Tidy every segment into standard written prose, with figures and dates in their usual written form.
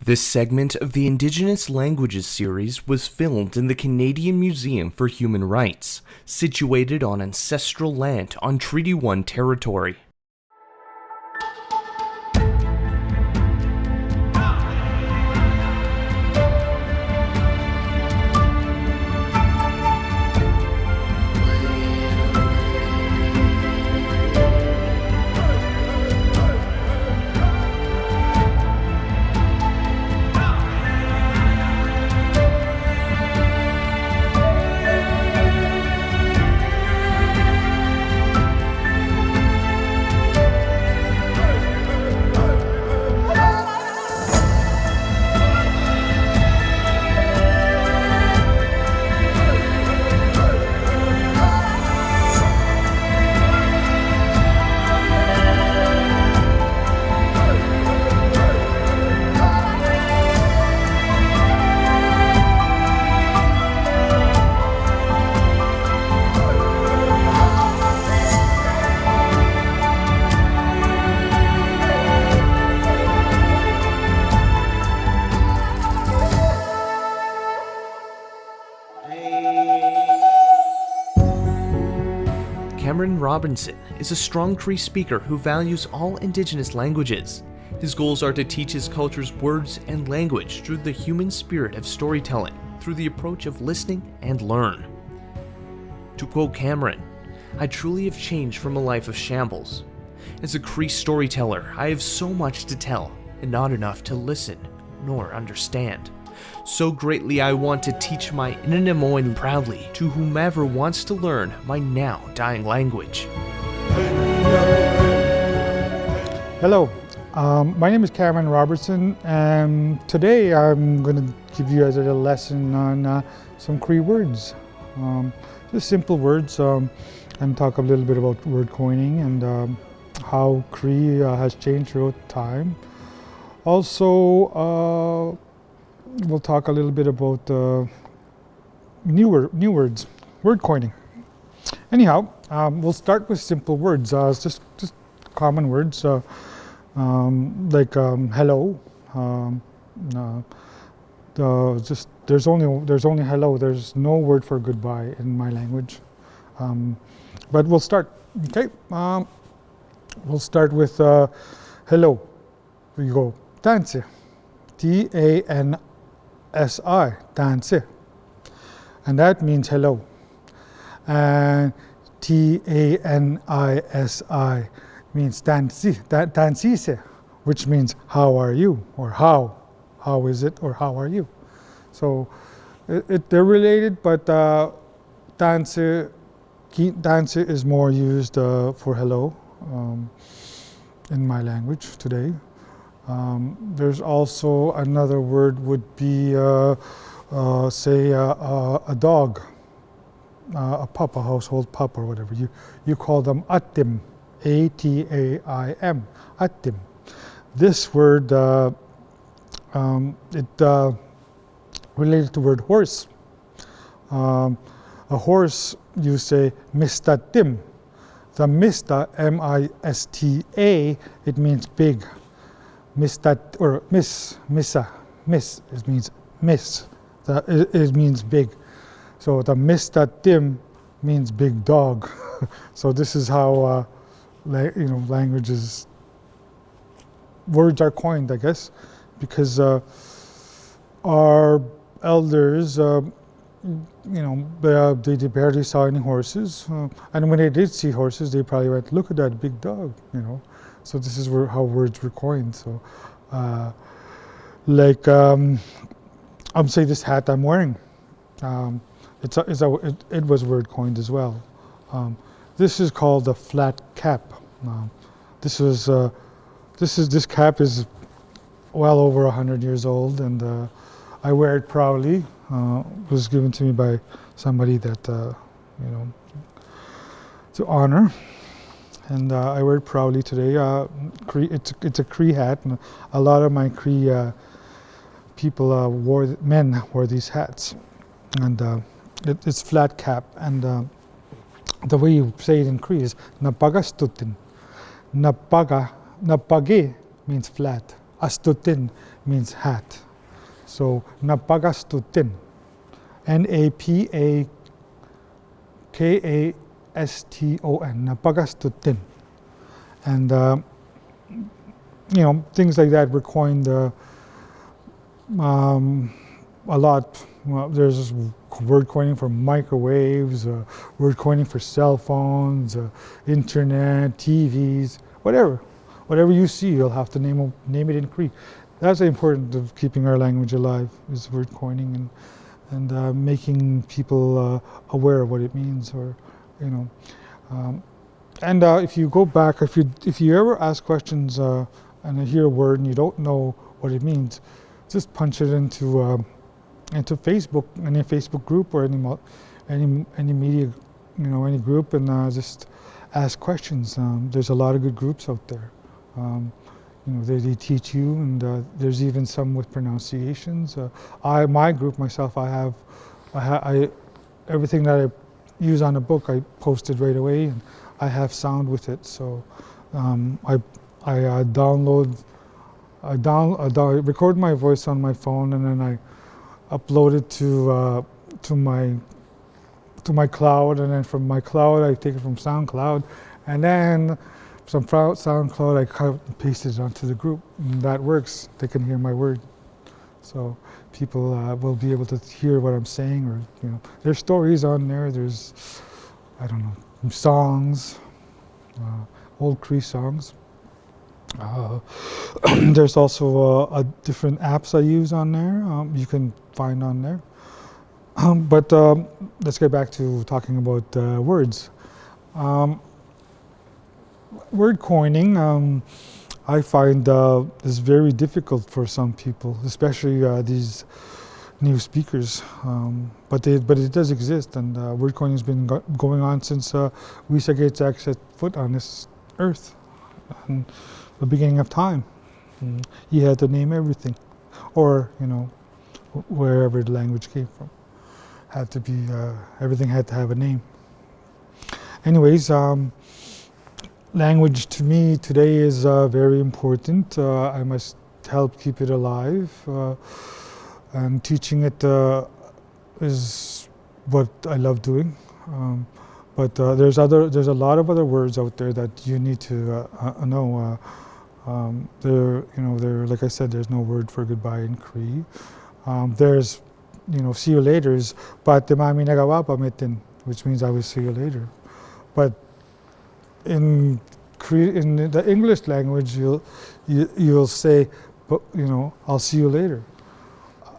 This segment of the Indigenous Languages Series was filmed in the Canadian Museum for Human Rights, situated on ancestral land on Treaty 1 territory. Robertson is a strong Cree speaker who values all Indigenous languages. His goals are to teach his culture's words and language through the human spirit of storytelling, through the approach of listening and learn. To quote Cameron, "I truly have changed from a life of shambles. As a Cree storyteller, I have so much to tell, and not enough to listen nor understand. So greatly I want to teach my Inuit proudly to whomever wants to learn my now dying language." Hello, my name is Cameron Robertson, and today I'm going to give you guys a little lesson on some Cree words. Just simple words, and talk a little bit about word coining and how Cree has changed throughout time. Also, we'll talk a little bit about new words, word coining. Anyhow, we'll start with simple words, just common words like hello. There's only hello. There's no word for goodbye in my language. But we'll start. Okay, we'll start with hello. We go tansi, T-A-N-S-I, tansi, and that means hello. And T-A-N-I-S-I means tansise, which means how are you, or how is it, or how are you. So they're related, but tansi is more used for hello in my language today. There's also another word would be, say, a dog, a pup, a household pup or whatever. You call them atim, A-T-A-I-M, atim. This word, related to the word horse. A horse, you say mistatim. The mista, M-I-S-T-A, it means big. Mistat or missa, it means miss. It means big. So the mistatim means big dog. So this is how languages, words are coined, I guess, because our elders, they barely saw any horses, and when they did see horses, they probably went, "Look at that big dog," So this is how words were coined. So, say this hat I'm wearing. It was word coined as well. This is called a flat cap. This cap is well over 100 years old, and I wear it proudly. It was given to me by somebody that to honor. And I wear it proudly today. It's a Cree hat, and a lot of my Cree people men wore these hats, and it's flat cap. And the way you say it in Cree is napagastutin. Napage means flat. Astutin means hat. So napagastutin, Napakaston, napagastutin. And things like that were coined a lot. Well, there's word coining for microwaves, word coining for cell phones, internet, TVs, whatever. Whatever you see, you'll have to name it in Cree. That's the importance of keeping our language alive, is word coining and making people aware of what it means, or and if you go back, if you ever ask questions and you hear a word and you don't know what it means, just punch it into Facebook, any Facebook group or any media, any group, and just ask questions. There's a lot of good groups out there. They teach you, and there's even some with pronunciations. My group myself, I have everything that I use on a book, I posted right away, and I have sound with it. So I record my voice on my phone, and then I upload it to my cloud, and then from my cloud I take it from SoundCloud, and then from SoundCloud I cut and paste it onto the group, and that works. They can hear my word, so people will be able to hear what I'm saying, or there's stories on there. There's songs, old Cree songs. There's also different apps I use on there. You can find on there. But let's get back to talking about words. Word coining, I find is very difficult for some people, especially these new speakers. But it does exist, and word coining has been going on since Wisagetsak set foot on this earth. And the beginning of time. You had to name everything, or wherever the language came from. Had to be everything had to have a name. Anyways, language to me today is very important. I must help keep it alive, and teaching it is what I love doing. But there's a lot of other words out there that you need to know. There, like I said, there's no word for goodbye in Cree. There's, see you later's, but the mami nagawa pamitin, which means I will see you later. But in Cree, in the English language, you'll say, I'll see you later.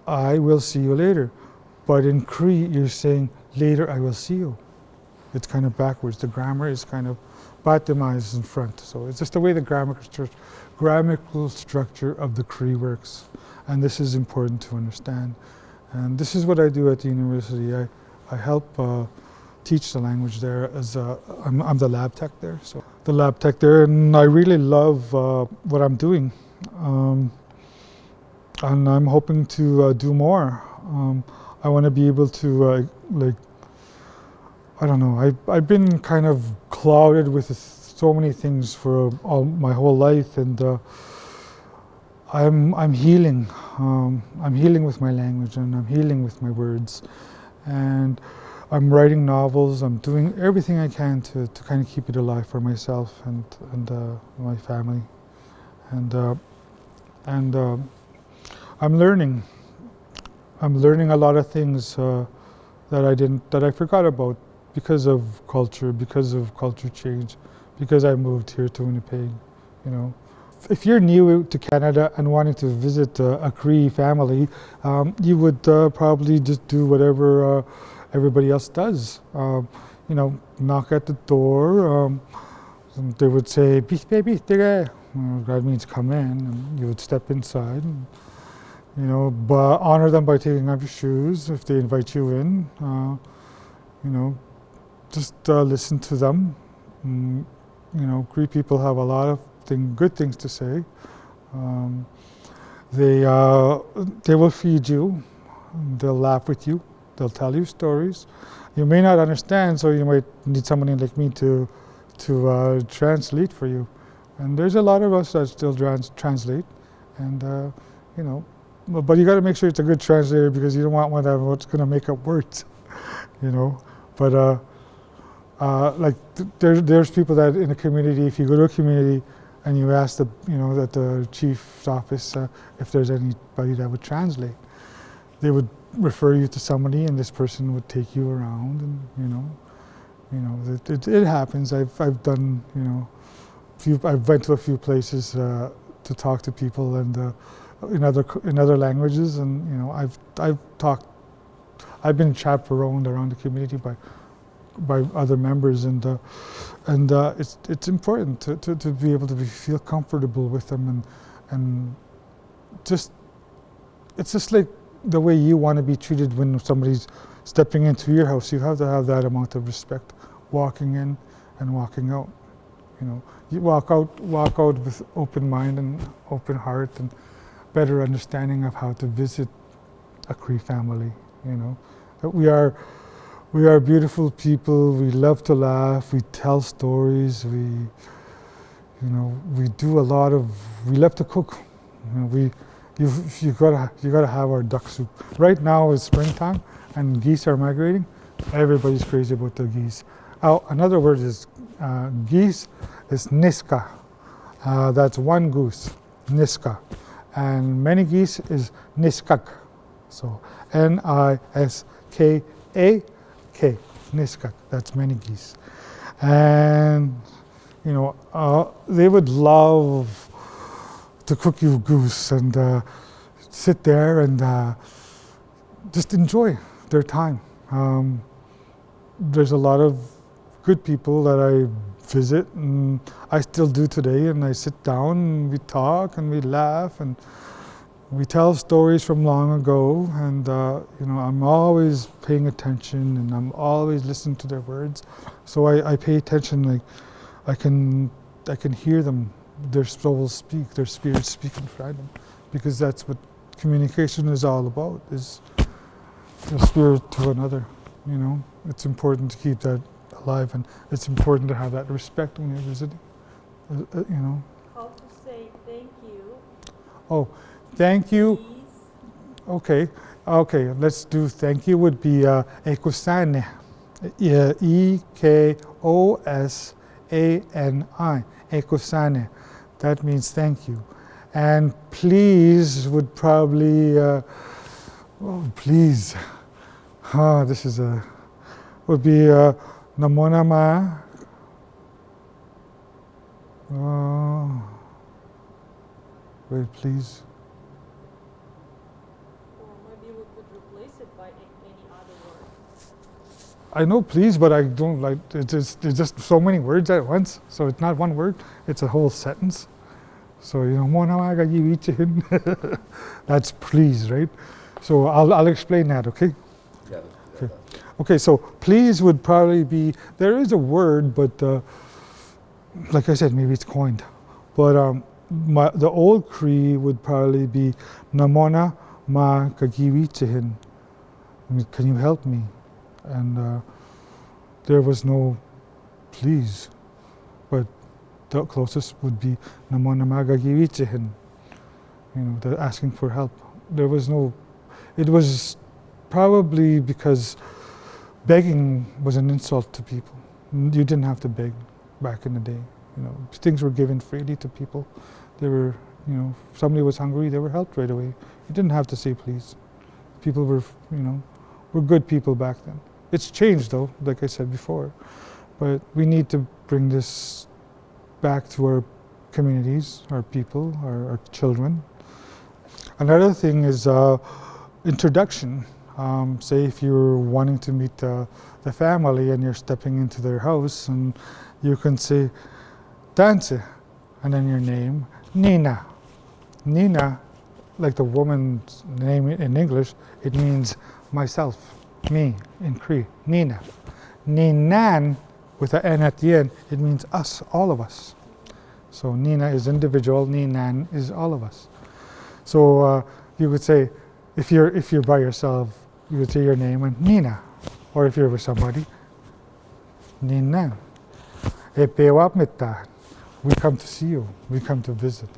I will see you later. But in Cree, you're saying later I will see you. It's kind of backwards. The grammar is kind of Batima is in front. So it's just the way the grammatical structure of the Cree works. And this is important to understand. And this is what I do at the university. I help teach the language there as I'm the lab tech there. So the lab tech there, and I really love what I'm doing. And I'm hoping to do more. I want to be able to I don't know. I've been kind of clouded with so many things for my whole life, and I'm healing. I'm healing with my language, and I'm healing with my words, and I'm writing novels. I'm doing everything I can to kind of keep it alive for myself and my family, and I'm learning. I'm learning a lot of things that I forgot about. Because of culture change, because I moved here to Winnipeg, If you're new to Canada and wanting to visit a Cree family, you would probably just do whatever everybody else does. Knock at the door. They would say, "Baby, that means come in," and you would step inside. But honor them by taking off your shoes if they invite you in. Just listen to them. Cree people have a lot of good things to say. They will feed you. They'll laugh with you. They'll tell you stories. You may not understand, so you might need somebody like me to translate for you. And there's a lot of us that still translate, And you know, but you got to make sure it's a good translator, because you don't want one that's going to make up words, you know. But like there's people that in a community, if you go to a community and you ask at the chief's office if there's anybody that would translate, they would refer you to somebody, and this person would take you around, and it happens. I've done I've went to a few places to talk to people and in other languages, and I've been chaperoned around the community by other members, and it's important to be able to feel comfortable with them, and just it's just like the way you want to be treated when somebody's stepping into your house. You have to have that amount of respect, walking in and walking out. You walk out with open mind and open heart, and better understanding of how to visit a Cree family. That we are beautiful people. We love to laugh. We tell stories. We do a lot of. We love to cook. You gotta have our duck soup. Right now is springtime and geese are migrating. Everybody's crazy about the geese. Another word is geese is niska. That's one goose, niska, and many geese is niskak. So Niskak, niskak. That's many geese, and they would love to cook you goose and sit there and just enjoy their time. There's a lot of good people that I visit, and I still do today, and I sit down and we talk and we laugh and we tell stories from long ago, and I'm always paying attention and I'm always listening to their words. So I pay attention, like I can hear them. Their souls speak, their spirits speak inside them, because that's what communication is all about, is the spirit to another. It's important to keep that alive, and it's important to have that respect when you're visiting. How to say thank you? Oh, thank you. Please. Okay. Let's do thank you. Would be ekosani, ekosani, ekosani. That means thank you. And please would probably, please. This is would be namonama. Wait, please. Or maybe we could replace it by any other word. I know please, but I don't like, it's just so many words at once. So it's not one word, it's a whole sentence. So, that's please, right? So I'll explain that, okay? Yeah. Okay. Okay, so please would probably be, there is a word, but like I said, maybe it's coined. But the old Cree would probably be namona ma kagiwichihin. Can you help me? And there was no please, but the closest would be namona ma kagiwichihin. They're asking for help. There was no, it was probably because begging was an insult to people. You didn't have to beg back in the day. Things were given freely to people. They were, if somebody was hungry, they were helped right away. You didn't have to say please. People were, were good people back then. It's changed though, like I said before. But we need to bring this back to our communities, our people, our children. Another thing is introduction. Say if you're wanting to meet the family and you're stepping into their house, and you can say, Dance, and then your name, Nina. Nina, like the woman's name in English, it means myself, me, in Cree, Nina. Ninan, with an N at the end, it means us, all of us. So Nina is individual, Ninan is all of us. So you would say, if you're by yourself, you would say your name and Nina. Or if you're with somebody, Ninan. Epewapmita. we come to see you, we come to visit.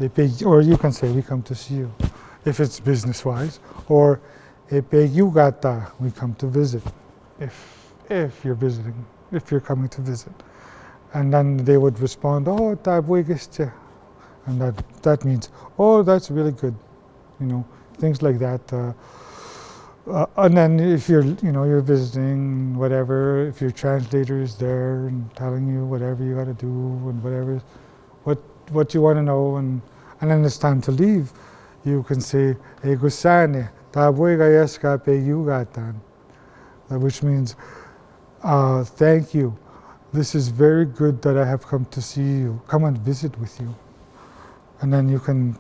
Or you can say we come to see you, if it's business-wise. Or yugata, we come to visit, if you're visiting, if you're coming to visit. And then they would respond, oh, tabuigiste. And that means, oh, that's really good. Things like that. And then if you're visiting, whatever, if your translator is there and telling you whatever you got to do and whatever, what you want to know, and then it's time to leave, you can say, gusane, tabuigayeska pe yugatan, which means, thank you. This is very good that I have come to see you, come and visit with you. And then you can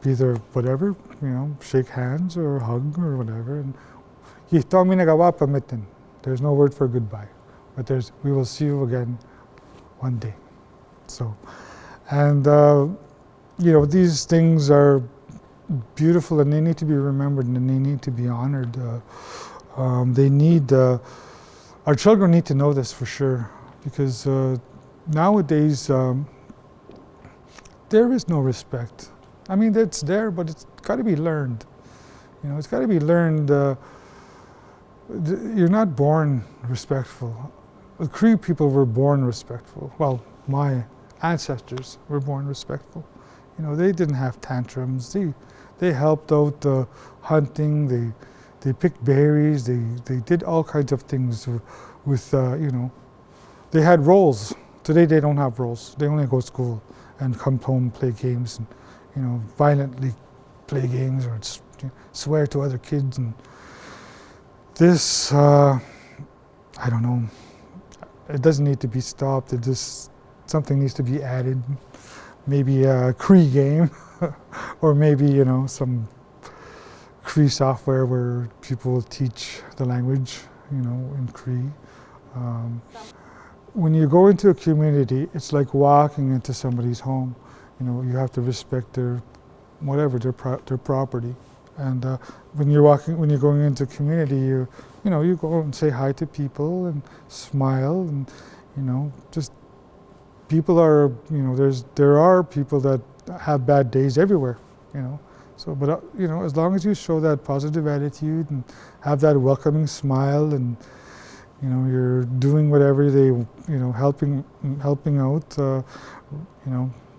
either whatever, shake hands or hug or whatever. And there's no word for goodbye, but we will see you again one day. So, and these things are beautiful and they need to be remembered and they need to be honored. Our children need to know this for sure, because nowadays there is no respect. I mean, it's there, but it's got to be learned. It's got to be learned. You're not born respectful. The Cree people were born respectful. Well, my ancestors were born respectful. They didn't have tantrums. They helped out hunting. They picked berries. They did all kinds of things with They had roles. Today they don't have roles. They only go to school and come home, play games, and violently play games or swear to other kids. And this, I don't know. It doesn't need to be stopped. Something needs to be added. Maybe a Cree game, or maybe some Cree software where people will teach the language, in Cree. When you go into a community, it's like walking into somebody's home. You have to respect their property. And when you're going into a community, you go and say hi to people and smile, and just people are, there are people that have bad days everywhere, So, but as long as you show that positive attitude and have that welcoming smile, and you're doing whatever they, helping out.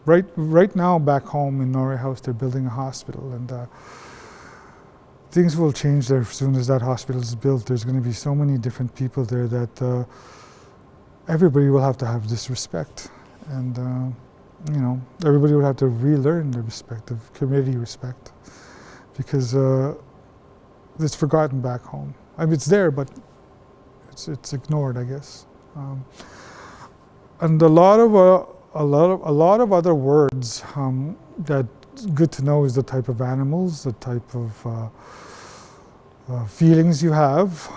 Right now back home in Norway House, they're building a hospital, and things will change there as soon as that hospital is built. There's going to be so many different people there that everybody will have to have this respect, and everybody will have to relearn the respect of community respect, because it's forgotten back home. I mean, it's there, but it's ignored, I guess. And a lot of other words that's good to know is the type of animals, the type of feelings you have.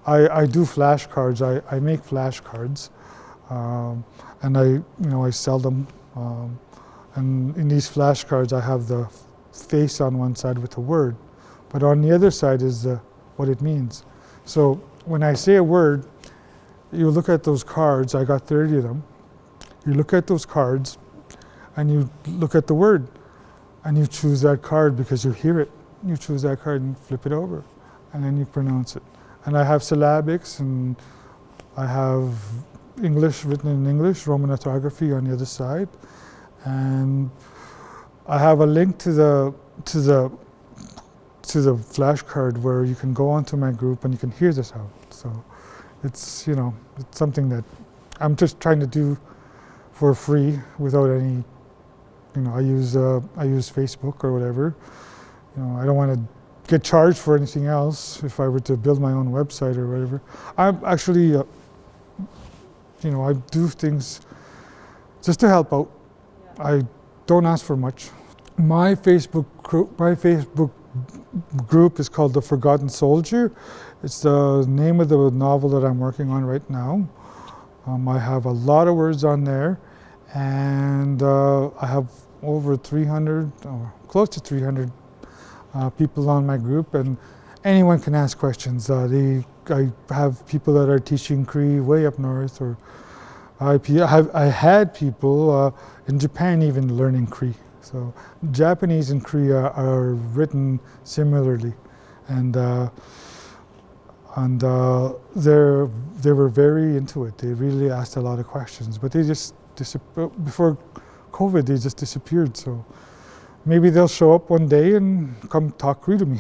I do flashcards. I make flashcards, and I sell them. And in these flashcards, I have the face on one side with the word, but on the other side is what it means. So when I say a word, you look at those cards. I got 30 of them. You look at those cards, and you look at the word, and you choose that card because you hear it. You choose that card and flip it over, and then you pronounce it. And I have syllabics, and I have English written in English, Roman orthography on the other side, and I have a link to the flashcard where you can go onto my group and you can hear this out. So it's it's something that I'm just trying to do for free without any. I use Facebook or whatever. I don't want to get charged for anything else if I were to build my own website or whatever. I'm actually, I do things just to help out. Yeah. I don't ask for much. My Facebook group is called The Forgotten Soldier. It's the name of the novel that I'm working on right now. I have a lot of words on there, and I have over 300, or close to 300 people on my group, and anyone can ask questions. I have people that are teaching Cree way up north, or I had people in Japan even learning Cree. So Japanese and Cree are written similarly, and they were very into it. They really asked a lot of questions, but they just before COVID they just disappeared. So maybe they'll show up one day and come talk Cree to me.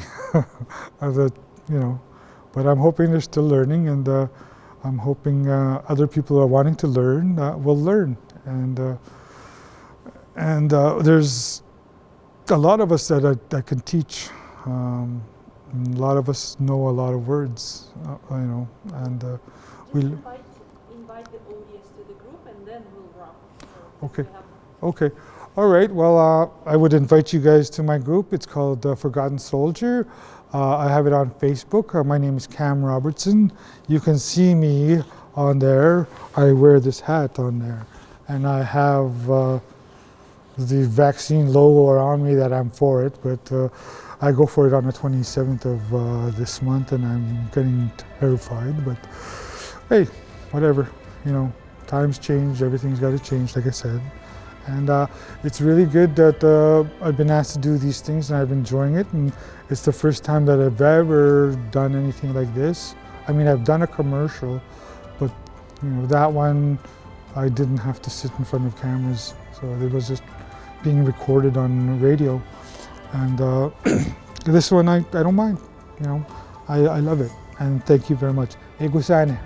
But I'm hoping they're still learning, and I'm hoping other people are wanting to learn will learn. And there's a lot of us that can teach. A lot of us know a lot of words, and Just we'll. invite the audience to the group and then we'll wrap. So Okay. we have- Okay. All right. Well, I would invite you guys to my group. It's called Forgotten Soldier. I have it on Facebook. My name is Cam Robertson. You can see me on there. I wear this hat on there, and I have the vaccine logo around me that I'm for it. But I go for it on the 27th of this month, and I'm getting terrified. But hey, whatever. Times change. Everything's got to change, like I said. And it's really good that I've been asked to do these things, and I'm enjoying it. And it's the first time that I've ever done anything like this. I mean, I've done a commercial, but that one I didn't have to sit in front of cameras, so it was just being recorded on radio. And this one I don't mind. I love it. And thank you very much. Egusane.